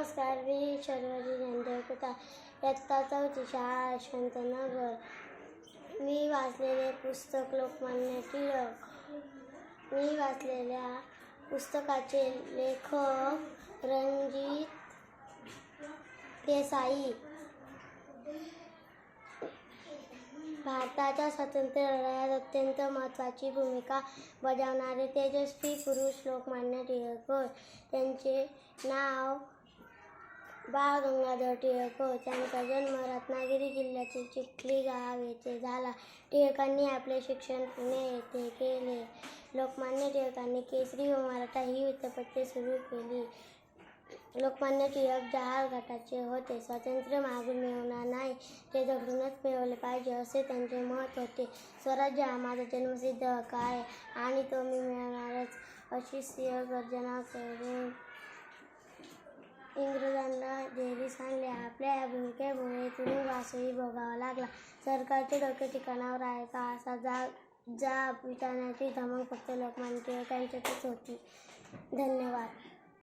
नमस्कार, मी शर्वरी ज्ञानदेव इयत्ता चौथी, शाळा यशवंतनगर. मी वाचलेले पुस्तक लोकमान्य टिळक. मी वाचलेल्या पुस्तकाचे लेखक रणजित देसाई. भारताच्या स्वातंत्र्य लढ्यात अत्यंत महत्त्वाची भूमिका बजावणारे तेजस्वी पुरुष लोकमान्य टिळक होय. त्यांचे नाव बाळ गंगाधर टिळक होय. त्यांचा जन्म रत्नागिरी जिल्ह्यातील चिखली गाव येथे झाला. टिळकांनी आपले शिक्षण पुणे येथे केले. लोकमान्य टिळकांनी केसरी व मराठा ही वृत्तपत्रे सुरू केली. लोकमान्य टिळक जहाल गटाचे होते. स्वातंत्र्य मागून मिळवणार नाही, ते झगडूनच मिळवले पाहिजे असे त्यांचे मत होते. स्वराज्य हा माझा जन्मसिद्ध हक्क आहे आणि तो मी मिळवणारच, अशी सिंह गर्जना करून इंग्रजांना जेरीस आणले. आपल्या या भूमिकेमुळे तुरुंगवासही भोगावा लागला. सरकारचे डोके ठिकाणावर आहे का असा जाब विचारण्याची धमक फक्त लोकमान्य टिळक यांच्यातच होती. धन्यवाद.